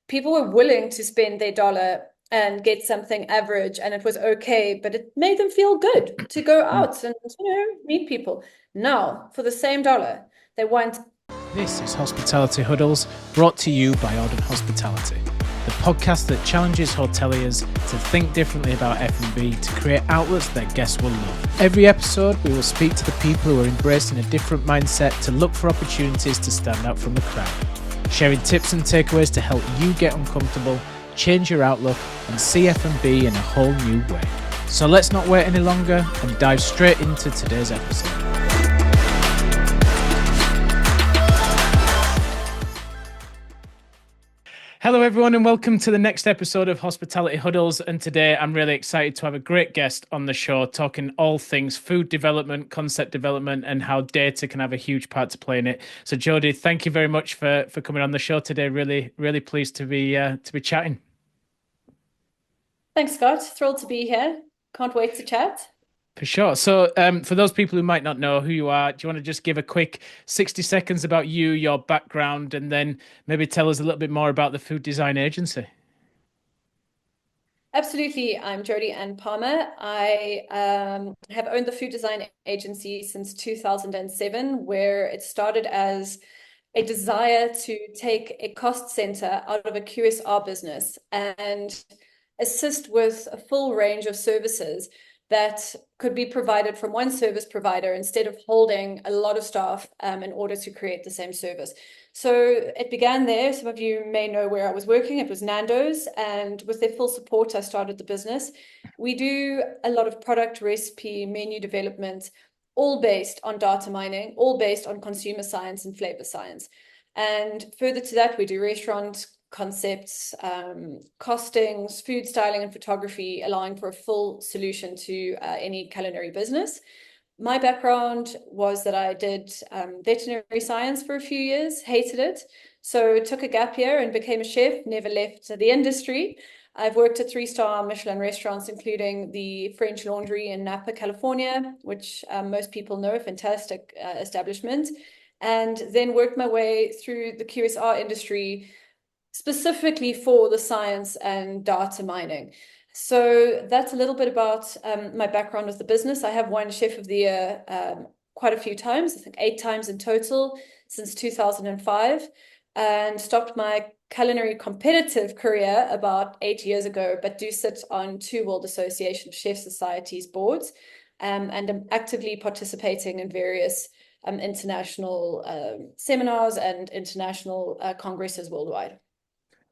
people were willing to spend their dollar and get something average, and it was okay, but it made them feel good to go out and, meet people. Now, for the same dollar, they want. This is Hospitality Huddles, brought to you by Ardent Hospitality, the podcast that challenges hoteliers to think differently about F&B to create outlets that guests will love. Every episode, we will speak to the people who are embracing a different mindset to look for opportunities to stand out from the crowd, sharing tips and takeaways to help you get uncomfortable, change your outlook, and see F&B in a whole new way. So let's not wait any longer and dive straight into today's episode. Hello everyone and welcome to the next episode of Hospitality Huddles, and today I'm really excited to have a great guest on the show talking all things food development, concept development, and how data can have a huge part to play in it. So Jodi, thank you very much for coming on the show today. Really pleased to be chatting. Thanks, Scott. Thrilled to be here. Can't wait to chat. For sure. So for those people who might not know who you are, do you want to just give a quick 60 seconds about you, your background, and then maybe tell us a little bit more about the food design agency? Absolutely. I'm Jodi Ann Palmer. I have owned the food design agency since 2007, where it started as a desire to take a cost center out of a QSR business and assist with a full range of services that could be provided from one service provider instead of holding a lot of staff in order to create the same service. So it began there. Some of you may know where I was working. It was Nando's, and with their full support, I started the business. We do a lot of product, recipe, menu development, all based on data mining, all based on consumer science and flavor science. And further to that, we do restaurant concepts, costings, food styling, and photography, allowing for a full solution to any culinary business. My background was that I did veterinary science for a few years, hated it, so took a gap year and became a chef, never left the industry. I've worked at 3-star Michelin restaurants, including the French Laundry in Napa, California, which most people know, a fantastic establishment, and then worked my way through the QSR industry, specifically for the science and data mining. So that's a little bit about my background with the business. I have won Chef of the Year quite a few times, I think 8 times in total since 2005, and stopped my culinary competitive career about 8 years ago, but do sit on 2 World Association of Chef Societies boards, and I'm actively participating in various international seminars and international congresses worldwide.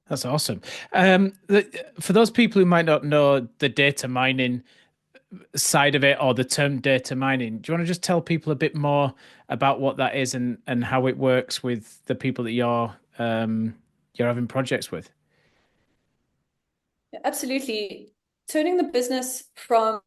That's awesome. For those people who might not know the data mining side of it or the term data mining, do you want to just tell people a bit more about what that is and how it works with the people that you're having projects with? Absolutely. Turning the business from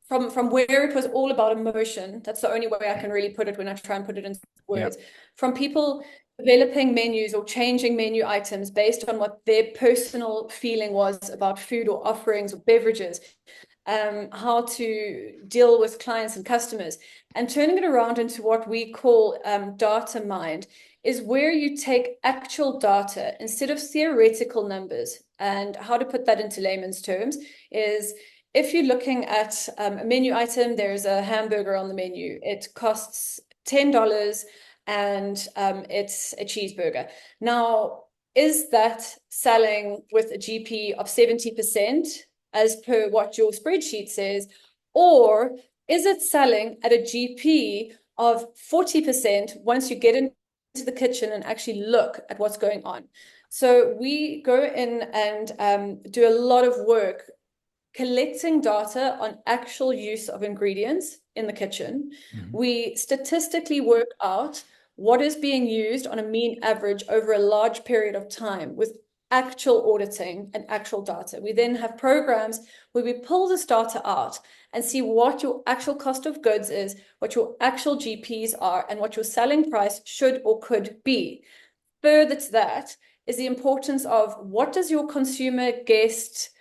from where it was all about emotion. That's the only way I can really put it when I try and put it into words. Yep. From people developing menus or changing menu items based on what their personal feeling was about food or offerings or beverages, how to deal with clients and customers, and turning it around into what we call data mined, is where you take actual data instead of theoretical numbers. And how to put that into layman's terms is, if you're looking at a menu item, there's a hamburger on the menu. It costs $10 and it's a cheeseburger. Now, is that selling with a GP of 70% as per what your spreadsheet says? Or is it selling at a GP of 40% once you get into the kitchen and actually look at what's going on? So we go in and do a lot of work collecting data on actual use of ingredients in the kitchen. Mm-hmm. We statistically work out what is being used on a mean average over a large period of time with actual auditing and actual data. We then have programs where we pull this data out and see what your actual cost of goods is, what your actual GPs are, and what your selling price should or could be. Further to that is the importance of what does your consumer, guest,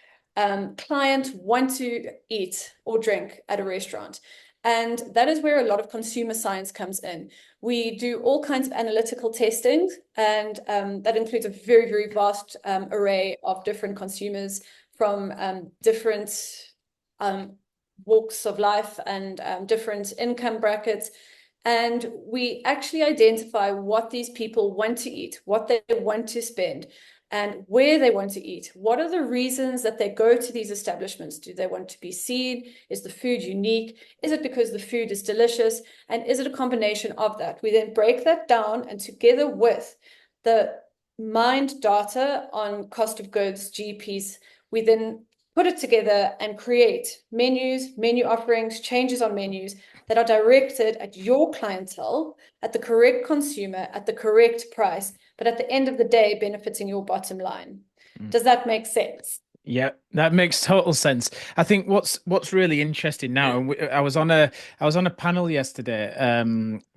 client want to eat or drink at a restaurant. And that is where a lot of consumer science comes in. We do all kinds of analytical testing, and that includes a very, very vast array of different consumers from different walks of life and different income brackets. And we actually identify what these people want to eat, what they want to spend, and where they want to eat. What are the reasons that they go to these establishments? Do they want to be seen? Is the food unique? Is it because the food is delicious? And is it a combination of that? We then break that down, and together with the mined data on cost of goods, GPs, we then put it together and create menus, menu offerings, changes on menus that are directed at your clientele, at the correct consumer, at the correct price, but at the end of the day, benefiting your bottom line. Does that make sense? Yeah, that makes total sense. I think what's really interesting now, and I was on a panel yesterday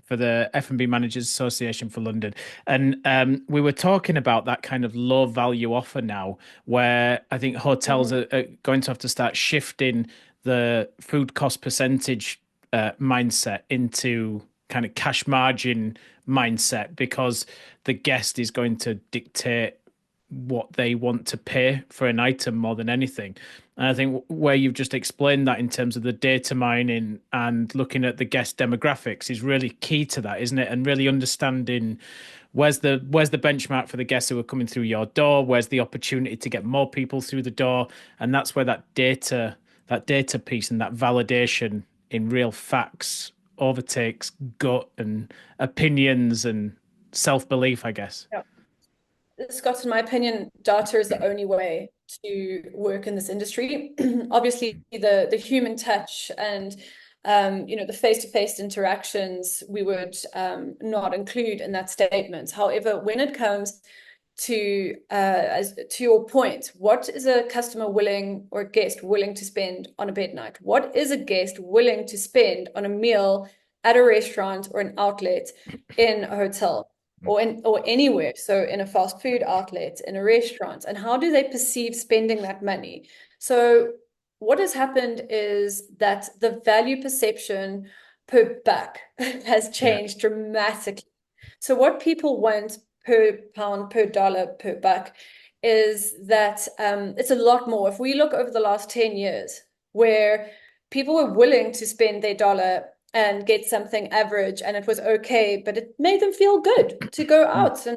for the F&B Managers Association for London, and we were talking about that kind of low value offer now, where I think hotels are going to have to start shifting the food cost percentage mindset into kind of cash margin mindset, because the guest is going to dictate what they want to pay for an item more than anything. And I think where you've just explained that in terms of the data mining and looking at the guest demographics is really key to that, isn't it? And really understanding where's the benchmark for the guests who are coming through your door, where's the opportunity to get more people through the door, and that's where that data piece and that validation in real facts overtakes gut and opinions and self-belief, I guess. Yeah. Scott, in my opinion, data is the only way to work in this industry. Obviously, the human touch and the face-to-face interactions we would not include in that statement. However, when it comes to as to your point, what is a customer willing or a guest willing to spend on a bed night? What is a guest willing to spend on a meal at a restaurant or an outlet in a hotel? Or anywhere, so in a fast food outlet, in a restaurant, and how do they perceive spending that money? So what has happened is that the value perception per buck has changed dramatically. So what people want per pound, per dollar, per buck is that it's a lot more. If we look over the last 10 years, where people were willing to spend their dollar and get something average and it was okay, but it made them feel good to go out and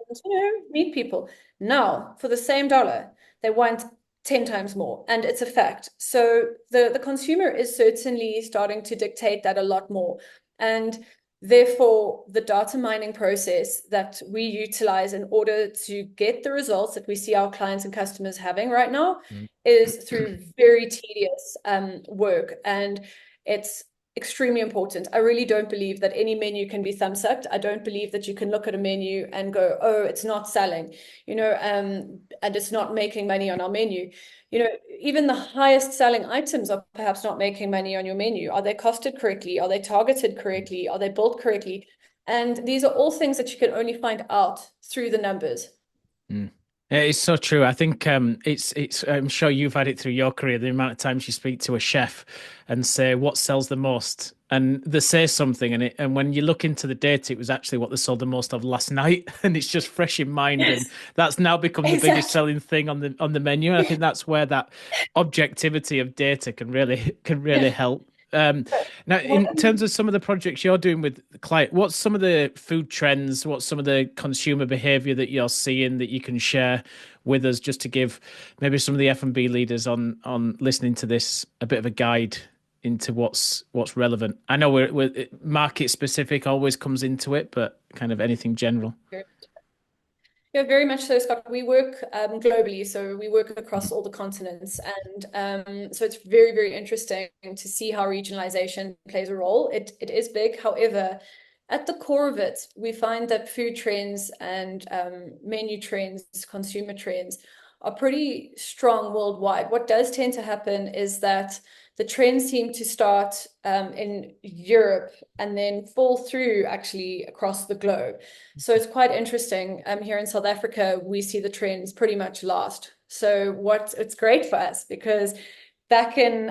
meet people. Now, for the same dollar, they want 10 times more, and it's a fact. So the consumer is certainly starting to dictate that a lot more. And therefore, the data mining process that we utilize in order to get the results that we see our clients and customers having right now is through very tedious work. And it's extremely important. I really don't believe that any menu can be thumbsucked. I don't believe that you can look at a menu and go, oh, it's not selling, and it's not making money on our menu. Even the highest selling items are perhaps not making money on your menu. Are they costed correctly? Are they targeted correctly? Are they built correctly? And these are all things that you can only find out through the numbers. It's so true. I think it's I'm sure you've had it through your career, the amount of times you speak to a chef and say what sells the most, and they say something, and when you look into the data, it was actually what they sold the most of last night, and it's just fresh in mind. Yes. And that's now become the biggest selling thing on the menu. And I think that's where that objectivity of data can really help. Now, in terms of some of the projects you're doing with the client, what's some of the food trends, what's some of the consumer behavior that you're seeing that you can share with us, just to give maybe some of the F&B leaders on listening to this a bit of a guide into what's relevant? I know we're market specific always comes into it, but kind of anything general. Yeah, very much so, Scott. We work globally, so we work across all the continents, and so it's very, very interesting to see how regionalization plays a role. It is big. However, at the core of it, we find that food trends and menu trends, consumer trends are pretty strong worldwide. What does tend to happen is that the trends seem to start in Europe and then fall through actually across the globe. So it's quite interesting. Here in South Africa, we see the trends pretty much last. So it's great for us because back in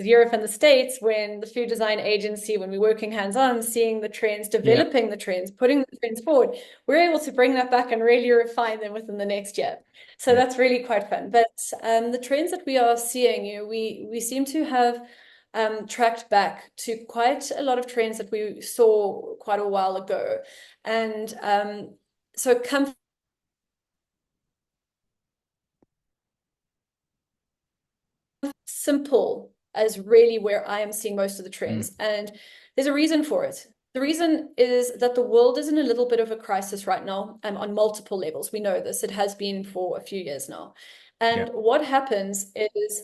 Europe and the States, when the food design agency, when we're working hands-on, seeing the trends, developing the trends, putting the trends forward, we're able to bring that back and really refine them within the next year. So that's really quite fun. But the trends that we are seeing, we seem to have tracked back to quite a lot of trends that we saw quite a while ago. And so comfort, simple is really where I am seeing most of the trends. And there's a reason for it. The reason is that the world is in a little bit of a crisis right now, on multiple levels. We know this. It has been for a few years now. And what happens is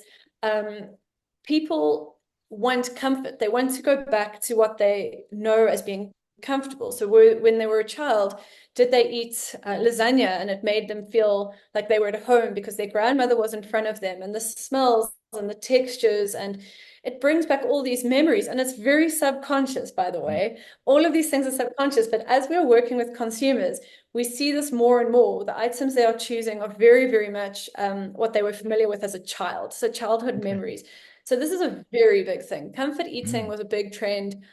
people want comfort. They want to go back to what they know as being comfortable. So when they were a child, did they eat lasagna and it made them feel like they were at home because their grandmother was in front of them, and the smells and the textures, and it brings back all these memories. And it's very subconscious, by the way. All of these things are subconscious, but as we're working with consumers, we see this more and more. The items they are choosing are very, very much what they were familiar with as a child. So childhood memories. So this is a very big thing. Comfort eating was a big trend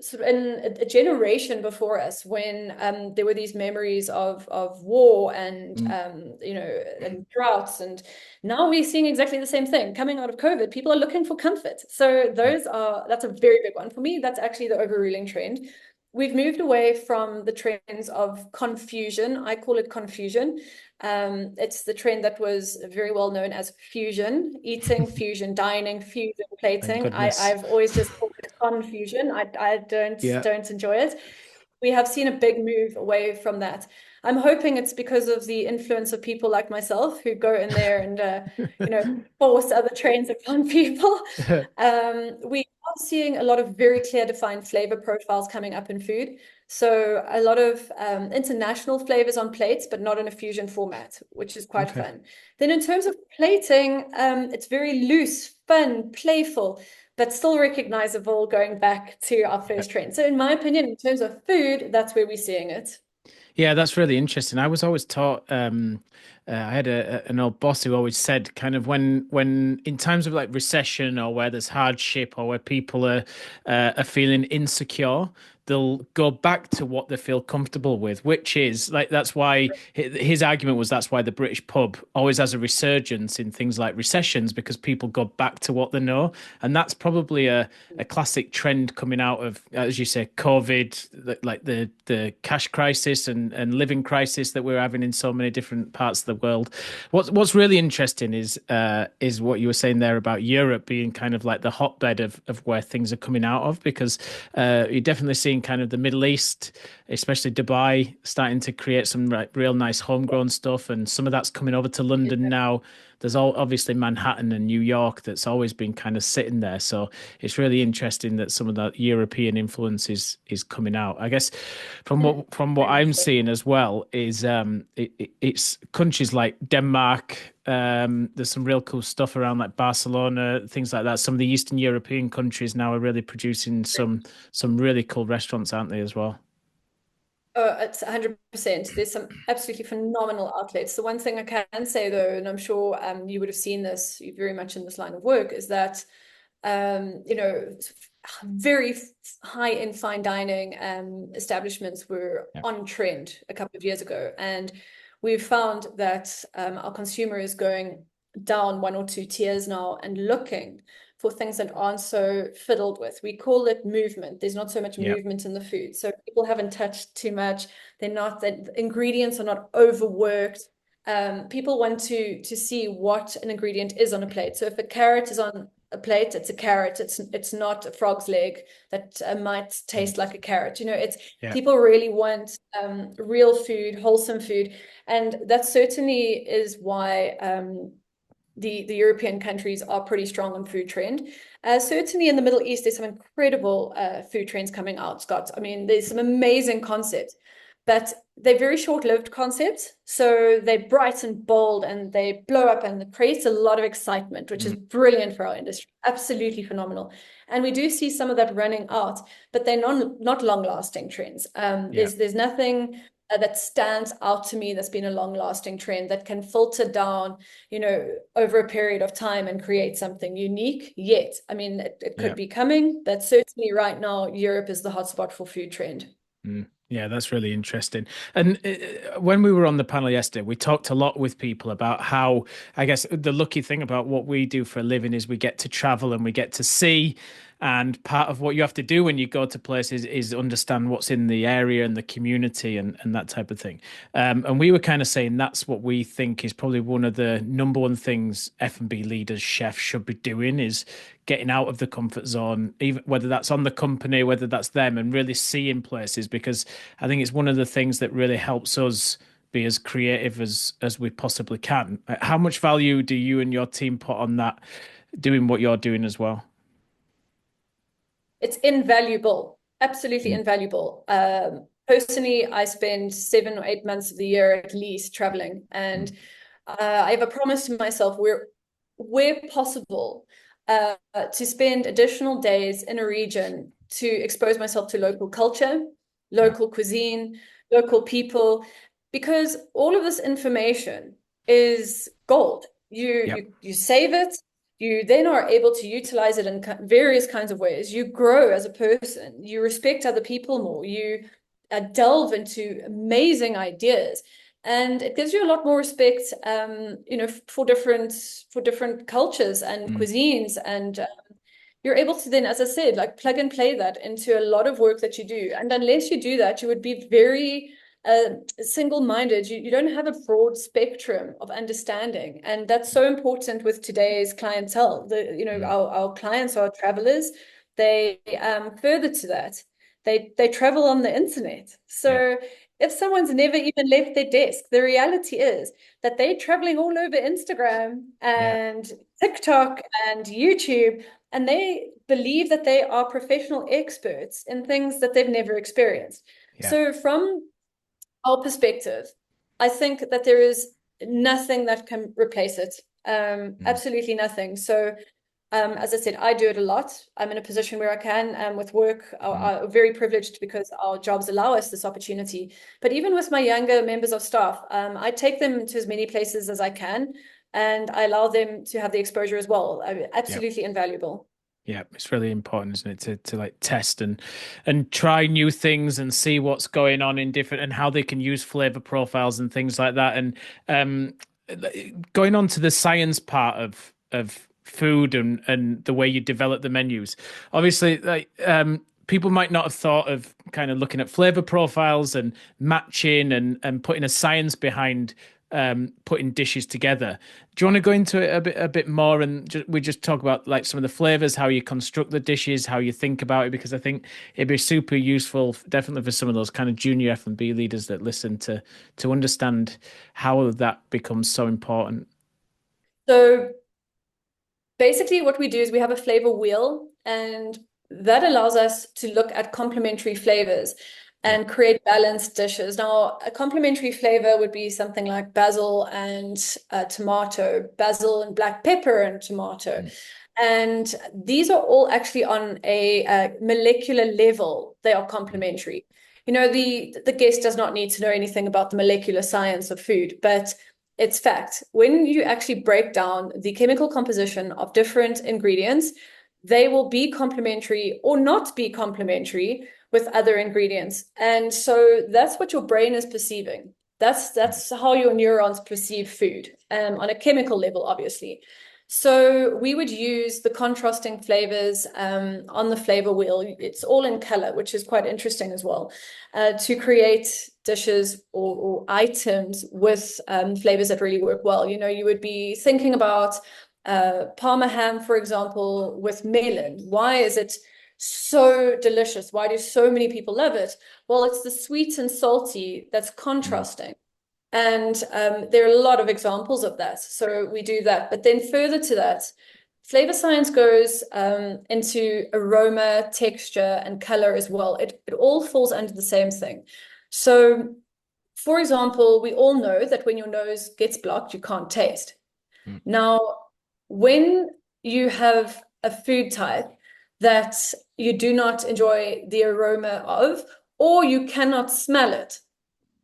sort of in a generation before us, when there were these memories of war and and droughts, and now we're seeing exactly the same thing coming out of COVID. People are looking for comfort. So that's a very big one for me. That's actually the overruling trend. We've moved away from the trends of confusion. I call it confusion. It's the trend that was very well known as fusion, eating, fusion, dining, fusion, plating. I've always just called it confusion. I don't enjoy it. We have seen a big move away from that. I'm hoping it's because of the influence of people like myself who go in there and force other trends upon people. We are seeing a lot of very clear defined flavor profiles coming up in food. So a lot of international flavors on plates, but not in a fusion format, which is quite fun. Then in terms of plating, it's very loose, fun, playful, but still recognizable, going back to our first trend. So in my opinion, in terms of food, that's where we're seeing it. Yeah, that's really interesting. I was always taught, I had an old boss who always said, kind of, when in times of like recession, or where there's hardship, or where people are feeling insecure, they'll go back to what they feel comfortable with, which is like, that's why his argument was, that's why the British pub always has a resurgence in things like recessions, because people go back to what they know. And that's probably a classic trend coming out of, as you say, COVID, like the cash crisis and living crisis that we're having in so many different parts of the world. What's really interesting is what you were saying there about Europe being kind of like the hotbed of where things are coming out of, because you're definitely seeing kind of the Middle East, especially Dubai, starting to create some real nice homegrown stuff, and some of that's coming over to London now. There's obviously Manhattan and New York that's always been kind of sitting there. So it's really interesting that some of that European influence is coming out. I guess from what I'm seeing as well is it's countries like Denmark. There's some real cool stuff around, like Barcelona, things like that. Some of the Eastern European countries now are really producing some really cool restaurants, aren't they, as well? Oh, it's 100%. There's some absolutely phenomenal outlets. The one thing I can say, though, and I'm sure you would have seen this, you're very much in this line of work, is that very high in fine dining establishments were on trend a couple of years ago, and we've found that our consumer is going down one or two tiers now and looking for things that aren't so fiddled with. We call it movement. There's not so much movement in the food. So people haven't touched too much. The ingredients are not overworked. People want to see what an ingredient is on a plate. So if a carrot is on a plate, it's a carrot. It's not a frog's leg that might taste like a carrot. People really want real food, wholesome food. And that certainly is why the European countries are pretty strong on food trend. Certainly in the Middle East, there's some incredible food trends coming out, Scott. I mean, there's some amazing concepts, but they're very short-lived concepts. So they're bright and bold, and they blow up, and it creates a lot of excitement, which is brilliant for our industry. Absolutely phenomenal. And we do see some of that running out, but they're not long-lasting trends. There's nothing that stands out to me, that's been a long-lasting trend that can filter down, over a period of time and create something unique. Yet, I mean, it could be coming, but certainly right now, Europe is the hotspot for food trend. Yeah, that's really interesting. And when we were on the panel yesterday, we talked a lot with people about how, I guess, the lucky thing about what we do for a living is we get to travel and we get to see. And part of what you have to do when you go to places is understand what's in the area and the community and that type of thing. And we were kind of saying that's what we think is probably one of the number one things F&B leaders, chefs should be doing is getting out of the comfort zone, even whether that's on the company, whether that's them, and really seeing places, because I think it's one of the things that really helps us be as creative as we possibly can. How much value do you and your team put on that, doing what you're doing as well? It's invaluable, absolutely invaluable. Personally, I spend 7 or 8 months of the year at least traveling, and I have a promise to myself where possible, to spend additional days in a region to expose myself to local culture, local cuisine, local people, because all of this information is gold. You save it. You then are able to utilize it in various kinds of ways. You grow as a person. You respect other people more. You delve into amazing ideas, and it gives you a lot more respect, for different cultures and cuisines. And you're able to then, as I said, like plug and play that into a lot of work that you do. And unless you do that, you would be very single-minded. You don't have a broad spectrum of understanding, and that's so important with today's clientele. Our clients are travelers. They further to that, they travel on the internet. So if someone's never even left their desk, the reality is that they're traveling all over Instagram and TikTok and YouTube, and they believe that they are professional experts in things that they've never experienced. So from our perspective, I think that there is nothing that can replace it. Absolutely nothing. So, as I said, I do it a lot. I'm in a position where I can, with work, I'm very privileged because our jobs allow us this opportunity. But even with my younger members of staff, I take them to as many places as I can, and I allow them to have the exposure as well. Absolutely invaluable. Yeah, it's really important, isn't it, to like test and try new things and see what's going on in different and how they can use flavor profiles and things like that. And going on to the science part of food and the way you develop the menus. Obviously, like people might not have thought of kind of looking at flavor profiles and matching and putting a science behind putting dishes together. Do you want to go into it a bit more, and we just talk about like some of the flavors, how you construct the dishes, how you think about it? Because I think it'd be super useful, definitely for some of those kind of junior F&B leaders that listen to understand how that becomes so important. So basically, what we do is we have a flavor wheel, and that allows us to look at complementary flavors and create balanced dishes. Now, a complementary flavor would be something like basil and tomato, basil and black pepper and tomato. And these are all actually on a molecular level. They are complementary. The guest does not need to know anything about the molecular science of food, but it's fact. When you actually break down the chemical composition of different ingredients, they will be complementary or not be complementary with other ingredients. And so that's what your brain is perceiving. That's how your neurons perceive food, on a chemical level, obviously. So we would use the contrasting flavors on the flavor wheel. It's all in color, which is quite interesting as well, to create dishes or items with flavors that really work well. You would be thinking about Parma ham, for example, with melon. Why is it so delicious? Why do so many people love it? Well, it's the sweet and salty that's contrasting. And there are a lot of examples of that. So we do that. But then further to that, flavor science goes into aroma, texture, and color as well. It all falls under the same thing. So, for example, we all know that when your nose gets blocked, you can't taste. Now, when you have a food type that you do not enjoy the aroma of, or you cannot smell it,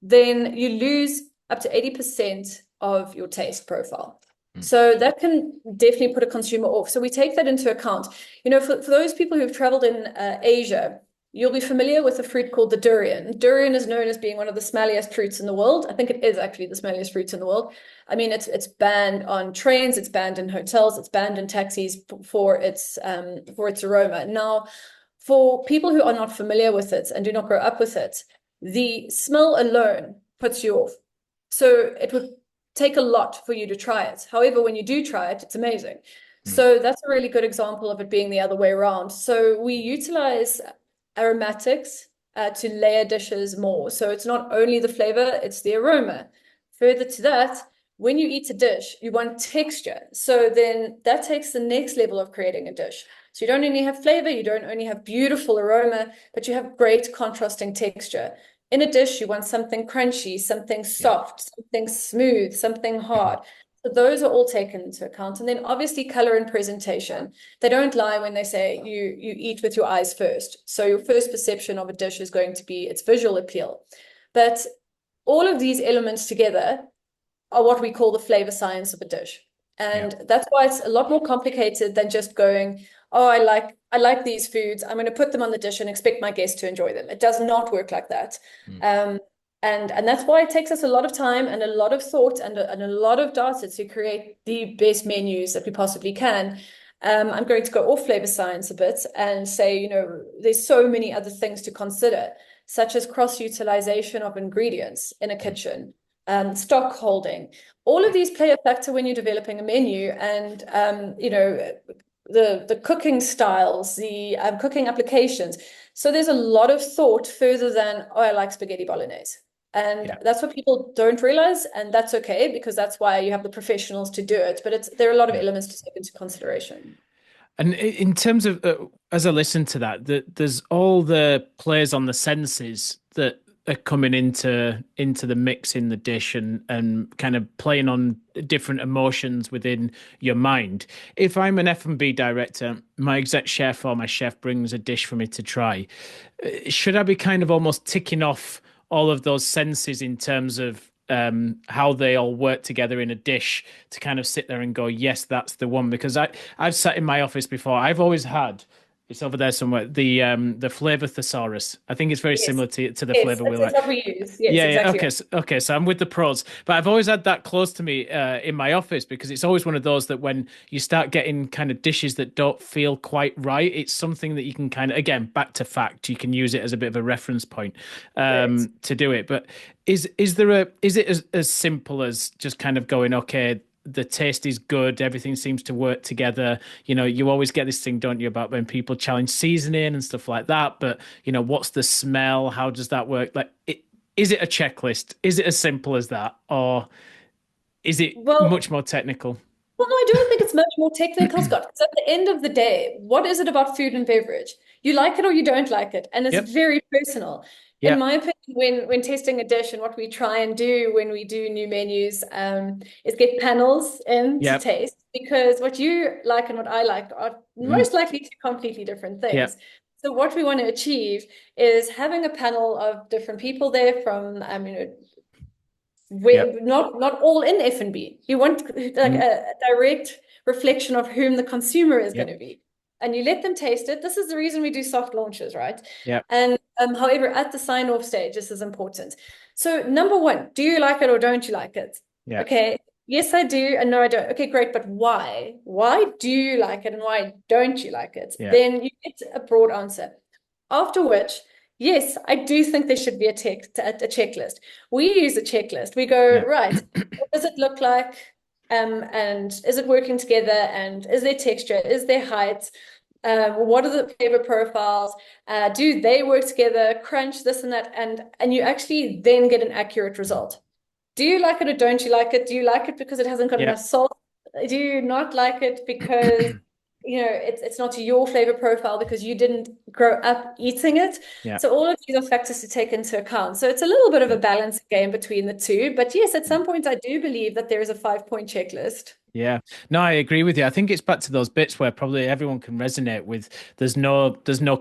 then you lose up to 80% of your taste profile. So that can definitely put a consumer off. So we take that into account. For those people who've traveled in Asia, you'll be familiar with a fruit called the durian. Durian is known as being one of the smelliest fruits in the world. I think it is actually the smelliest fruit in the world. I mean, it's banned on trains, it's banned in hotels, it's banned in taxis for its aroma. Now, for people who are not familiar with it and do not grow up with it, the smell alone puts you off. So it would take a lot for you to try it. However, when you do try it, it's amazing. So that's a really good example of it being the other way around. So we utilize aromatics to layer dishes more. So it's not only the flavor, it's the aroma. Further to that, when you eat a dish, you want texture. So then that takes the next level of creating a dish. So you don't only have flavor, you don't only have beautiful aroma, but you have great contrasting texture. In a dish, you want something crunchy, something soft, something smooth, something hard. So those are all taken into account. And then obviously color and presentation. They don't lie when they say you eat with your eyes first. So your first perception of a dish is going to be its visual appeal. But all of these elements together are what we call the flavor science of a dish. And that's why it's a lot more complicated than just going, oh, I like these foods, I'm going to put them on the dish and expect my guests to enjoy them. It does not work like that. And that's why it takes us a lot of time and a lot of thought and a lot of data to create the best menus that we possibly can. I'm going to go off flavor science a bit and say, there's so many other things to consider, such as cross-utilization of ingredients in a kitchen, stock holding. All of these play a factor when you're developing a menu, and the cooking styles, the cooking applications. So there's a lot of thought further than, oh, I like spaghetti bolognese. And that's what people don't realize, and that's okay, because that's why you have the professionals to do it. But there are a lot of elements to take into consideration. And in terms of, as I listen to that, there's all the plays on the senses that are coming into the mix in the dish, and kind of playing on different emotions within your mind. If I'm an F&B director, my exec chef or my chef brings a dish for me to try, should I be kind of almost ticking off all of those senses in terms of how they all work together in a dish to kind of sit there and go, yes, that's the one? Because I've sat in my office before. I've always had, it's over there somewhere, the Flavour Thesaurus. I think it's very similar to the flavour we like. That's what we use. Yes, exactly. Okay. So I'm with the pros, but I've always had that close to me in my office, because it's always one of those that when you start getting kind of dishes that don't feel quite right, it's something that you can kind of, again, back to fact, you can use it as a bit of a reference point to do it. But is it as simple as just kind of going, okay, the taste is good, everything seems to work together? You always get this thing, don't you, about when people challenge seasoning and stuff like that, but what's the smell, how does that work? Like, is it a checklist? Is it as simple as that, or is it much more technical? Well, no, I don't think it's much more technical, Scott, because at the end of the day, what is it about food and beverage? You like it or you don't like it, and it's very personal. In my opinion, when testing a dish, and what we try and do when we do new menus, is get panels in to taste, because what you like and what I like are most likely two completely different things. So what we want to achieve is having a panel of different people there from, not all in F&B. You want like a direct reflection of whom the consumer is going to be. And you let them taste it. This is the reason we do soft launches, right? And however, at the sign-off stage, this is important. So number one, do you like it or don't you like it? Okay. Yes, I do, and no, I don't. Okay, great. But why? Why do you like it and why don't you like it? Then you get a broad answer. After which, yes, I do think there should be a checklist. We use a checklist. We go, right, what does it look like? And is it working together? And is there texture? Is there height? What are the flavor profiles? Do they work together? Crunch, this and that. And you actually then get an accurate result. Do you like it or don't you like it? Do you like it because it hasn't got enough salt? Do you not like it because it's not to your flavor profile because you didn't grow up eating it? So all of these are factors to take into account. So it's a little bit of a balancing game between the two. But yes, at some point I do believe that there is a 5-point checklist. Yeah, no, I agree with you. I think it's back to those bits where probably everyone can resonate with. There's no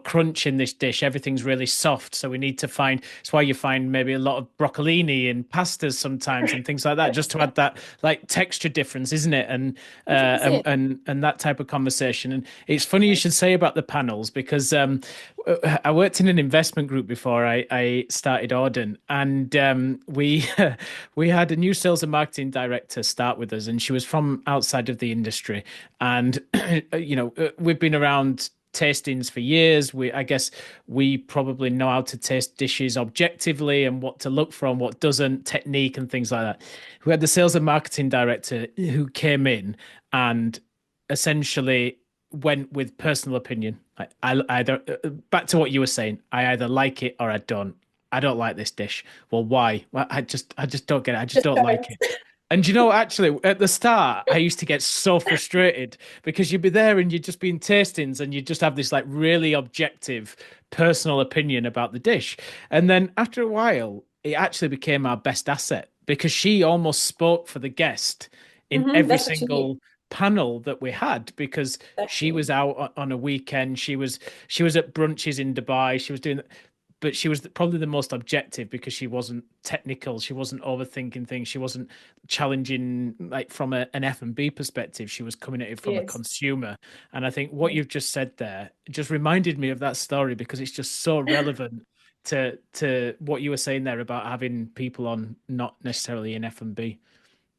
crunch in this dish. Everything's really soft, so we need to find. It's why you find maybe a lot of broccolini in pastas sometimes and things like that, just to add that like texture difference, isn't it? And 100%. that type of conversation. And it's funny you should say about the panels because I worked in an investment group before I started Auden, and we we had a new sales and marketing director start with us, and she was from outside of the industry. And we've been around tastings for years. I guess we probably know how to taste dishes objectively and what to look for and what doesn't, technique and things like that. We had the sales and marketing director who came in and essentially went with personal opinion. I either back to what you were saying. I either like it or I don't. I don't like this dish. Well, why? Well, I just don't get it. I just Just don't like don't. it. And you know, actually, at the start, I used to get so frustrated because you'd be there and you'd just be in tastings and you'd just have this like really objective personal opinion about the dish. And then after a while, it actually became our best asset because she almost spoke for the guest in every That's what you need. single panel that we had because she Exactly. was out on a weekend. She was at brunches in Dubai. She was doing, but she was probably the most objective because she wasn't technical. She wasn't overthinking things. She wasn't challenging like from an F&B perspective. She was coming at it from a Yes. consumer. And I think what Yes. you've just said there just reminded me of that story because it's just so relevant to what you were saying there about having people on not necessarily in F&B.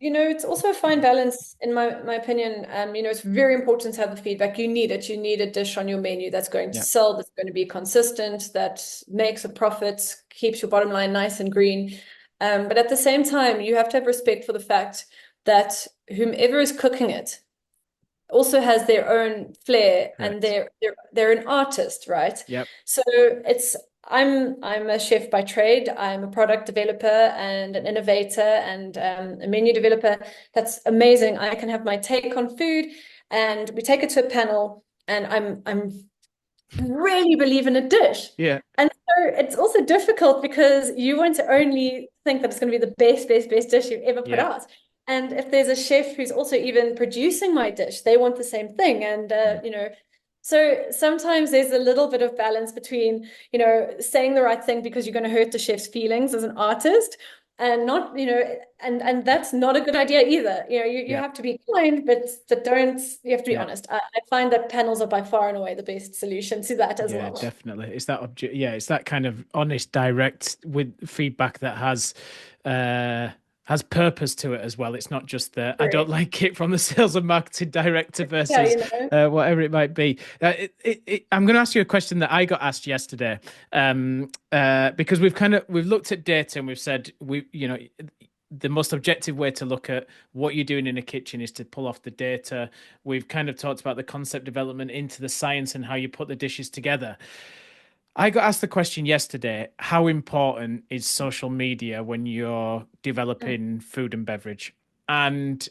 It's also a fine balance, in my opinion. It's very important to have the feedback. You need it. You need a dish on your menu that's going to Yeah. sell, that's going to be consistent, that makes a profit, keeps your bottom line nice and green. But at the same time, you have to have respect for the fact that whomever is cooking it also has their own flair and Correct. they're an artist, right? Yep. So it's I'm a chef by trade. I'm a product developer and an innovator and a menu developer. That's amazing. I can have my take on food, and we take it to a panel, and I'm really believe in a dish. Yeah. And so it's also difficult because you want to only think that it's going to be the best dish you've ever put Yeah. out. And if there's a chef who's also even producing my dish, they want the same thing. And, so sometimes there's a little bit of balance between, saying the right thing because you're going to hurt the chef's feelings as an artist and not, and that's not a good idea either. You Yeah. have to be kind, but don't, you have to be Yeah. honest. I find that panels are by far and away the best solution to that as Yeah, well. definitely. It's that object. Yeah, it's that kind of honest, direct with feedback that uh has purpose to it as well. It's not just the I don't Correct. like it from the sales and marketing director Yeah, versus whatever it might be. I'm going to ask you a question that I got asked yesterday, because we've looked at data and we've said the most objective way to look at what you're doing in a kitchen is to pull off the data. We've kind of talked about the concept development into the science and how you put the dishes together. I got asked the question yesterday, how important is social media when you're developing food and beverage? And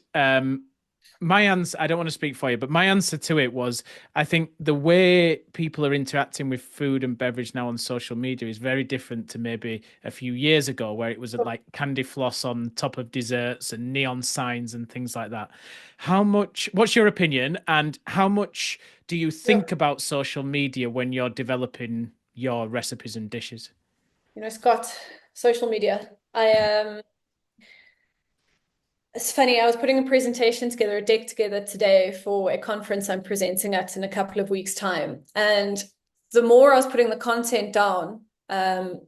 my answer, I don't want to speak for you, but my answer to it was I think the way people are interacting with food and beverage now on social media is very different to maybe a few years ago, where it was like candy floss on top of desserts and neon signs and things like that. What's your opinion, and how much do you Yeah. think about social media when you're developing your recipes and dishes? Scott, social media. It's funny, I was putting a presentation together, a deck together today for a conference I'm presenting at in a couple of weeks' time. And the more I was putting the content down, the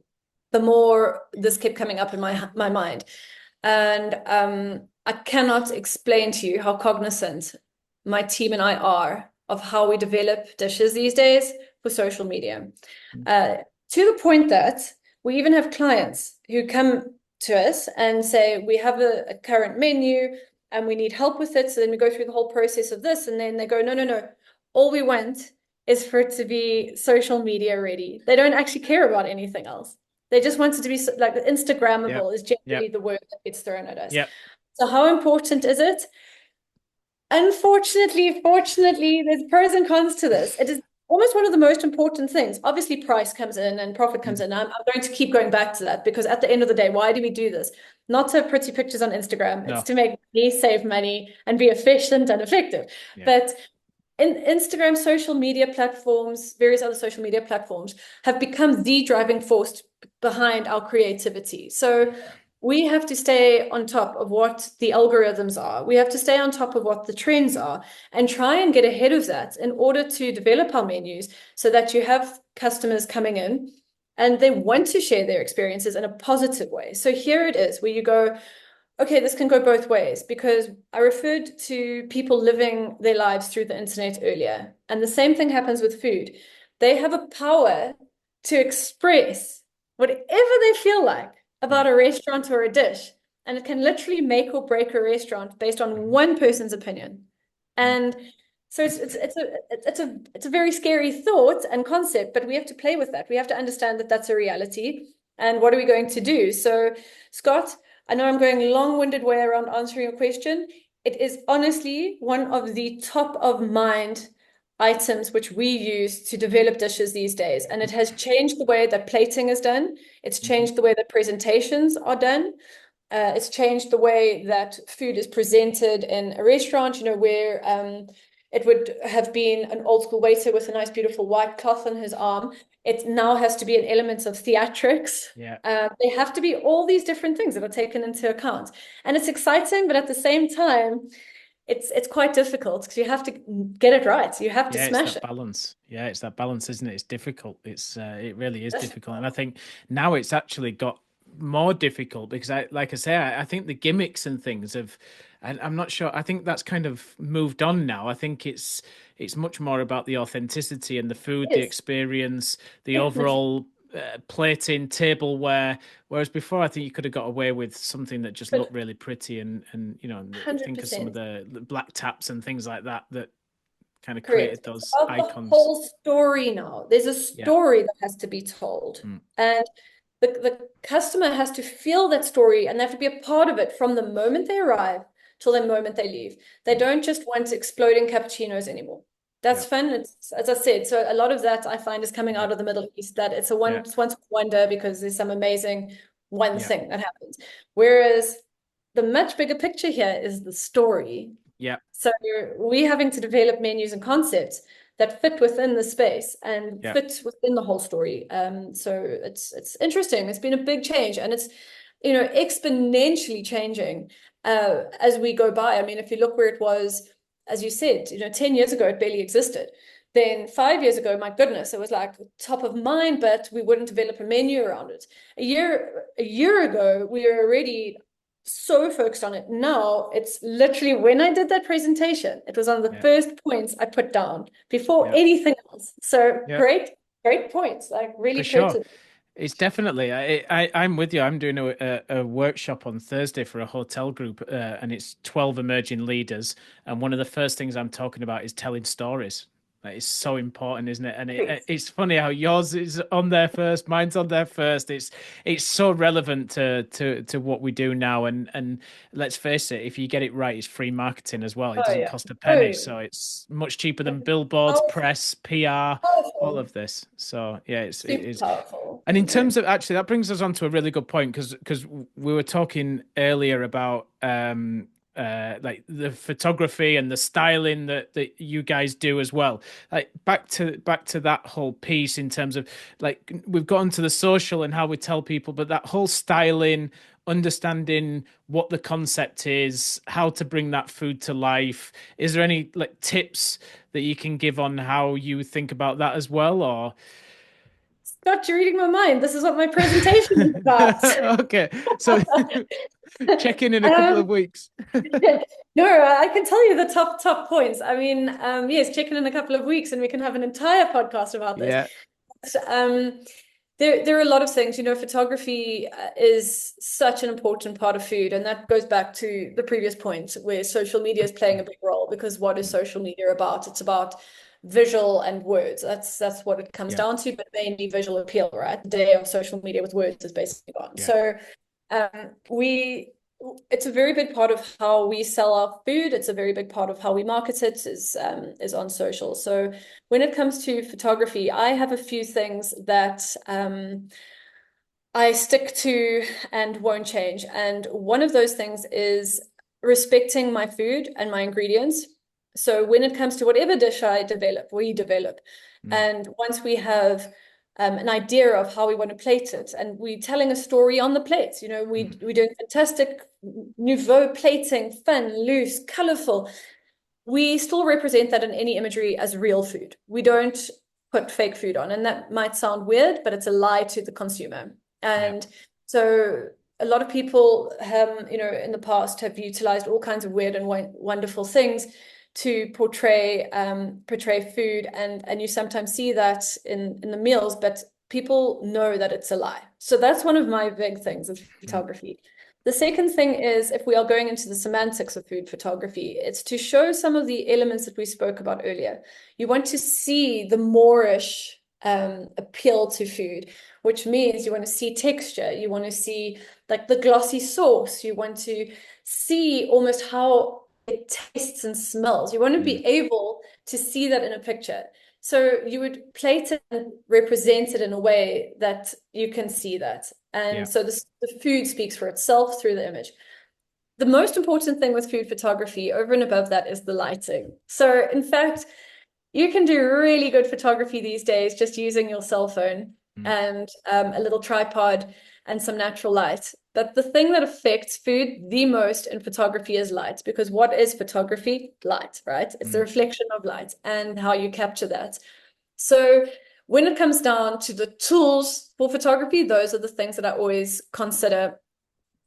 more this kept coming up in my mind. And I cannot explain to you how cognizant my team and I are of how we develop dishes these days for social media. Uh, to the point that we even have clients who come to us and say, we have a current menu and we need help with it. So then we go through the whole process of this, and then they go, no, no, no. All we want is for it to be social media ready. They don't actually care about anything else. They just want it to be like Yep. Instagrammable is generally Yep. the word that gets thrown at us. Yep. So how important is it? Unfortunately, fortunately, there's pros and cons to this. It is almost one of the most important things. Obviously, price comes in and profit comes in. I'm going to keep going back to that because at the end of the day, why do we do this? Not to have pretty pictures on Instagram. It's No. to make money, save money, and be efficient and effective. Yeah. But in Instagram, social media platforms, various other social media platforms have become the driving force behind our creativity. So we have to stay on top of what the algorithms are. We have to stay on top of what the trends are and try and get ahead of that in order to develop our menus so that you have customers coming in and they want to share their experiences in a positive way. So here it is where you go, okay, this can go both ways because I referred to people living their lives through the internet earlier. And the same thing happens with food. They have a power to express whatever they feel like about a restaurant or a dish. And it can literally make or break a restaurant based on one person's opinion. And so it's a very scary thought and concept, but we have to play with that. We have to understand that that's a reality. And what are we going to do? So, Scot, I know I'm going a long-winded way around answering your question. It is honestly one of the top of mind items which we use to develop dishes these days. And it has changed the way that plating is done. It's changed the way that presentations are done. It's changed the way that food is presented in a restaurant, where it would have been an old school waiter with a nice, beautiful white cloth on his arm. It now has to be an element of theatrics. Yeah. They have to be all these different things that are taken into account. And it's exciting, but at the same time, it's quite difficult because you have to get it right. You have to smash it. Balance. Yeah, it's that balance, isn't it? It's difficult. It really is difficult. And I think now it's actually got more difficult because I think the gimmicks and things have, and I'm not sure, I think that's kind of moved on now. I think it's much more about the authenticity and the food, the experience, the overall plating, tableware. Whereas before, I think you could have got away with something that just looked really pretty and think of some of the black taps and things like that kind of created those icons. The whole story now. There's a story that has to be told. And the customer has to feel that story and they have to be a part of it from the moment they arrive till the moment they leave. They don't just want exploding cappuccinos anymore. That's fun. It's, as I said, so a lot of that I find is coming out of the Middle East, that it's a once wonder because there's some amazing thing that happens. Whereas the much bigger picture here is the story. Yeah. So we're having to develop menus and concepts that fit within the space and fit within the whole story. So it's interesting. It's been a big change and it's, exponentially changing as we go by. I mean, if you look where it was, as you said, 10 years ago, it barely existed. Then 5 years ago, my goodness, it was like top of mind, but we wouldn't develop a menu around it. A year ago, we were already so focused on it. Now it's literally when I did that presentation, it was one of the first points I put down before anything else. So great points, like really creative. It's definitely, I'm with you. I'm doing a workshop on Thursday for a hotel group and it's 12 emerging leaders. And one of the first things I'm talking about is telling stories. That is so important, isn't it? And it's funny how yours is on there first, mine's on there first. It's so relevant to what we do now. And let's face it, if you get it right, it's free marketing as well. It doesn't cost a penny, so it's much cheaper than billboards, press, PR, all of this. So yeah, it is powerful. And in terms of actually, that brings us on to a really good point because we were talking earlier about like the photography and the styling that you guys do as well. Like back to that whole piece in terms of like we've gotten to the social and how we tell people, but that whole styling, understanding what the concept is, how to bring that food to life. Is there any like tips that you can give on how you think about that as well, or? Scott, you're reading my mind. This is what my presentation is about. Okay, so check in a couple of weeks. No, I can tell you the top points. I mean, yes, check in a couple of weeks and we can have an entire podcast about this. Yeah. But, there are a lot of things, photography is such an important part of food. And that goes back to the previous point where social media is playing a big role, because what is social media about? It's about visual and words. That's what it comes down to, but mainly visual appeal, right? The day of social media with words is basically gone. So we it's a very big part of how we sell our food. It's a very big part of how we market it is on social. So when it comes to photography, I have a few things that I stick to and won't change. And one of those things is respecting my food and my ingredients. So when it comes to whatever dish I develop, we develop. Mm. And once we have an idea of how we want to plate it, and we're telling a story on the plate, we're doing fantastic nouveau plating, fun, loose, colorful. We still represent that in any imagery as real food. We don't put fake food on. And that might sound weird, but it's a lie to the consumer. Yeah. And so a lot of people in the past have utilized all kinds of weird and wonderful things to portray food, and you sometimes see that in the meals, but people know that it's a lie. So that's one of my big things with photography. The second thing is, if we are going into the semantics of food photography, it's to show some of the elements that we spoke about earlier. You want to see the Moorish appeal to food, which means you want to see texture, you want to see like the glossy sauce, you want to see almost how it tastes and smells. You want to be able to see that in a picture. So you would plate it and represent it in a way that you can see that. And Yeah. so the food speaks for itself through the image. The most important thing with food photography, over and above that, is the lighting. So in fact, you can do really good photography these days just using your cell phone and a little tripod and some natural light. But the thing that affects food the most in photography is light, because what is photography? Light, right? It's the reflection of light and how you capture that. So when it comes down to the tools for photography, those are the things that I always consider.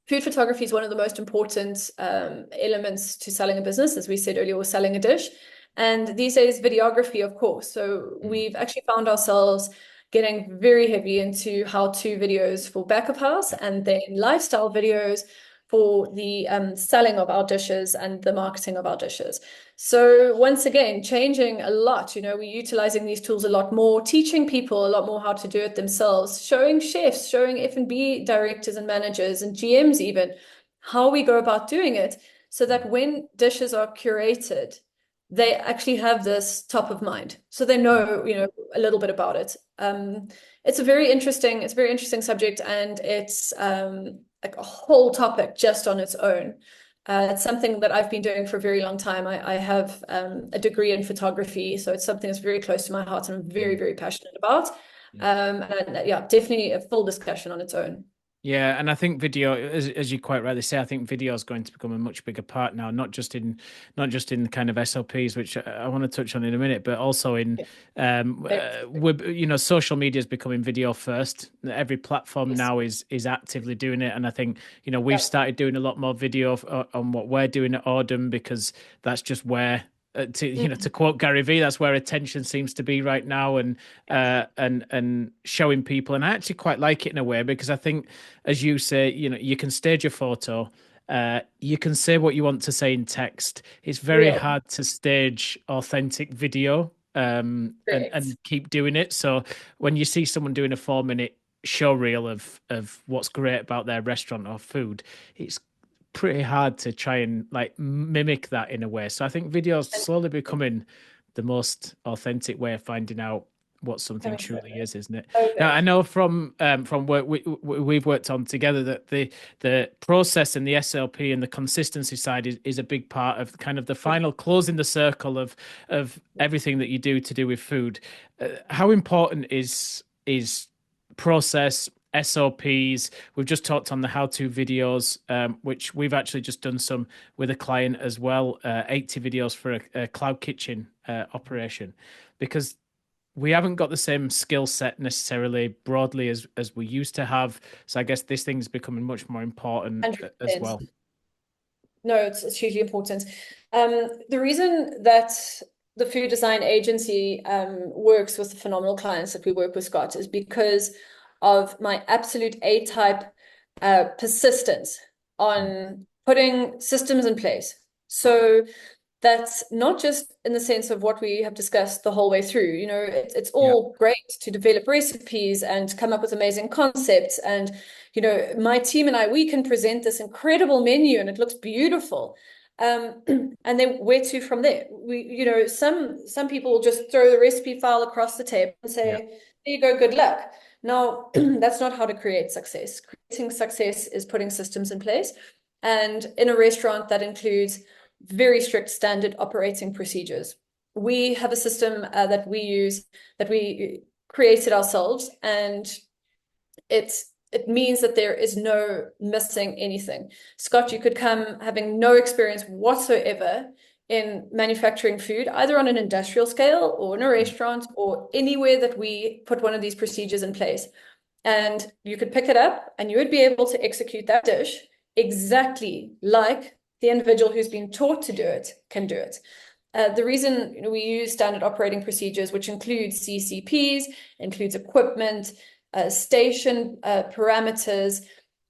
Food photography is one of the most important elements to selling a business, as we said earlier, or selling a dish. And these days, videography, of course. So we've actually found ourselves getting very heavy into how-to videos for back of house, and then lifestyle videos for the selling of our dishes and the marketing of our dishes. So once again, changing a lot. We're utilizing these tools a lot more, teaching people a lot more how to do it themselves, showing chefs, showing F&B directors and managers and GMs even how we go about doing it, so that when dishes are curated, they actually have this top of mind, so they know a little bit about it. It's a very interesting subject, and it's like a whole topic just on its own. It's something that I've been doing for a very long time. I have a degree in photography, so it's something that's very close to my heart and I'm very, very passionate about. And yeah, definitely a full discussion on its own. Yeah, and I think video, as you quite rightly say, I think video is going to become a much bigger part now, not just in the kind of SOPs, which I want to touch on in a minute, but also in, social media is becoming video first. Every platform now is actively doing it, and I think we've started doing a lot more video on what we're doing at Audum, because that's just where. To quote Gary Vee, that's where attention seems to be right now, and showing people. And I actually quite like it in a way, because I think, as you say, you can stage a photo, you can say what you want to say in text. It's very hard to stage authentic video, and keep doing it. So when you see someone doing a 4-minute show reel of what's great about their restaurant or food, it's pretty hard to try and like mimic that in a way. So I think video is slowly becoming the most authentic way of finding out what something truly is, isn't it? Now, I know from work we've worked on together that the process and the SLP and the consistency side is a big part of kind of the final closing the circle of everything that you do to do with food. How important is process, SOPs? We've just talked on the how-to videos, which we've actually just done some with a client as well, 80 videos for a cloud kitchen operation, because we haven't got the same skill set necessarily broadly as we used to have. So I guess this thing's becoming much more important 100%. as well. No, it's hugely important. The reason that the food design agency works with the phenomenal clients that we work with, Scot, is because of my absolute A-type persistence on putting systems in place. So that's not just in the sense of what we have discussed the whole way through. It's all great to develop recipes and come up with amazing concepts. And, my team and I, we can present this incredible menu and it looks beautiful. And then where to from there? Some people will just throw the recipe file across the table and say, there you go, good luck. Now, that's not how to create success. Creating success is putting systems in place. And in a restaurant, that includes very strict standard operating procedures. We have a system that we use, that we created ourselves, and it means that there is no missing anything. Scot, you could come having no experience whatsoever in manufacturing food, either on an industrial scale or in a restaurant or anywhere that we put one of these procedures in place. And you could pick it up and you would be able to execute that dish exactly like the individual who's been taught to do it can do it. The reason we use standard operating procedures, which includes CCPs, includes equipment, station parameters,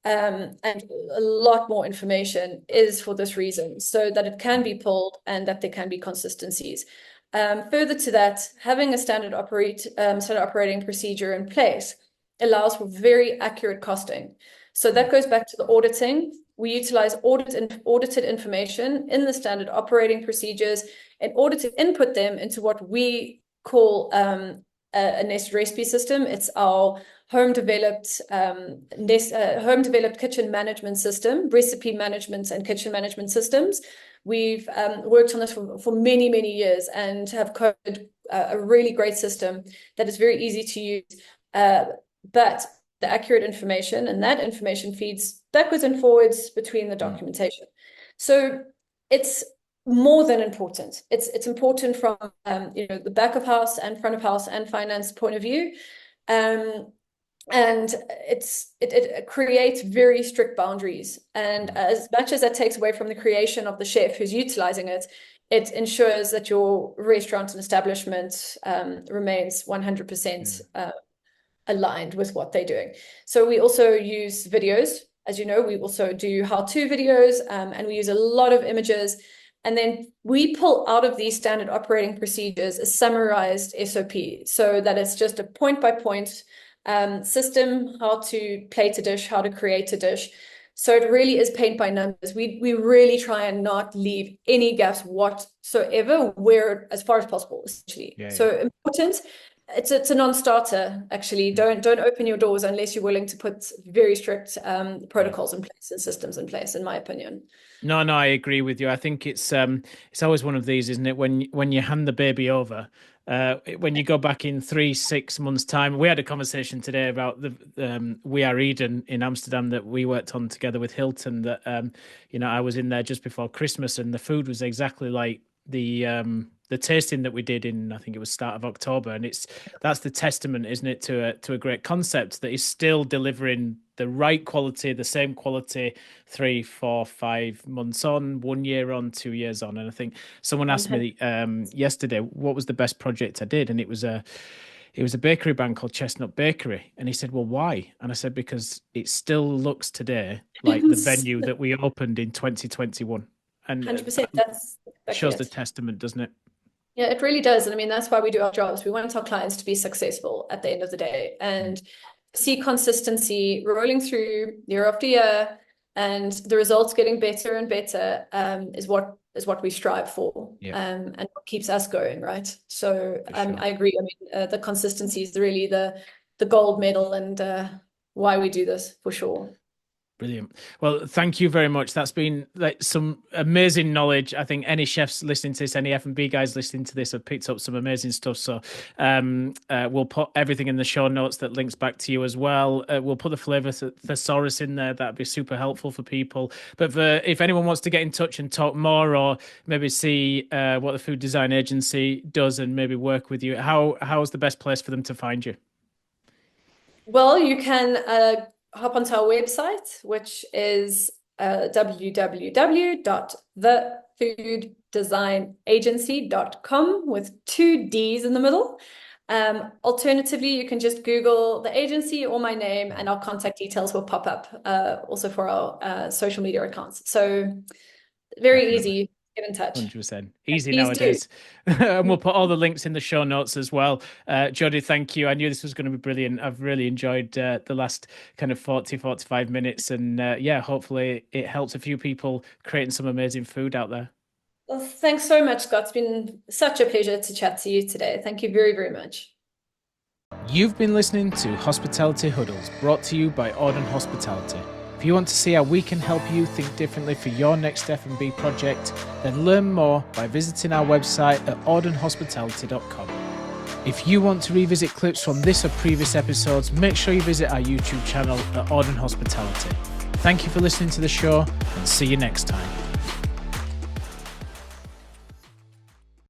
and a lot more information, is for this reason, so that it can be pulled and that there can be consistencies. Further to that, having a standard operating procedure in place allows for very accurate costing. So that goes back to the auditing. We utilize audited information in the standard operating procedures in order to input them into what we call a nested recipe system. It's our home-developed kitchen management system, recipe management and kitchen management systems. We've worked on this for many, many years and have coded a really great system that is very easy to use. But the accurate information, and that information feeds backwards and forwards between the documentation. So it's more than important. It's important from the back of house and front of house and finance point of view. And it creates very strict boundaries. And as much as that takes away from the creation of the chef who's utilizing it, it ensures that your restaurant and establishment remains 100% aligned with what they're doing. So we also use videos. As you know, we also do how-to videos, and we use a lot of images. And then we pull out of these standard operating procedures a summarized SOP, so that it's just a point-by-point system, how to plate a dish, how to create a dish. So it really is paint by numbers. We really try and not leave any gaps whatsoever, as far as possible, essentially. So important. It's a non-starter, actually. Don't open your doors unless you're willing to put very strict protocols in place and systems in place, in my opinion. No, I agree with you. I think it's always one of these, isn't it? When you hand the baby over, when you go back in 3-6 months' time. We had a conversation today about the We Are Eden in Amsterdam that we worked on together with Hilton. That I was in there just before Christmas, and the food was exactly like the tasting that we did in, I think it was start of October, and that's the testament, isn't it, to a great concept that is still delivering the right quality, the same quality, 3, 4, 5 months on, 1 year on, 2 years on. And I think someone asked me yesterday what was the best project I did, and it was a bakery brand called Chestnut Bakery. And he said, well, why? And I said, because it still looks today like the venue that we opened in 2021. And 100%, that's shows the testament, doesn't it? Yeah, it really does. And I mean, that's why we do our jobs. We want our clients to be successful at the end of the day, and see consistency rolling through year after year, and the results getting better and better is what we strive for, and what keeps us going, right? So sure. I agree. I mean, the consistency is really the gold medal, and why we do this, for sure. Brilliant. Well, thank you very much. That's been some amazing knowledge. I think any chefs listening to this, any F&B guys listening to this have picked up some amazing stuff. So we'll put everything in the show notes that links back to you as well. We'll put the Flavour Thesaurus in there. That'd be super helpful for people. But if anyone wants to get in touch and talk more, or maybe see what the food design agency does and maybe work with you, how's the best place for them to find you? Well, you can hop onto our website, which is www.thefooddesignAgency.com with 2 D's in the middle. Alternatively, you can just Google the agency or my name, and our contact details will pop up also for our social media accounts. So very easy. Get in touch. 100%. Easy Please nowadays. And we'll put all the links in the show notes as well. Jodi, thank you. I knew this was going to be brilliant. I've really enjoyed the last kind of 45 minutes. And yeah, hopefully it helps a few people creating some amazing food out there. Well, thanks so much, Scott. It's been such a pleasure to chat to you today. Thank you very, very much. You've been listening to Hospitality Huddles, brought to you by Auden Hospitality. If you want to see how we can help you think differently for your next F&B project, then learn more by visiting our website at audenhospitality.com. If you want to revisit clips from this or previous episodes, make sure you visit our YouTube channel at Auden Hospitality. Thank you for listening to the show, and see you next time.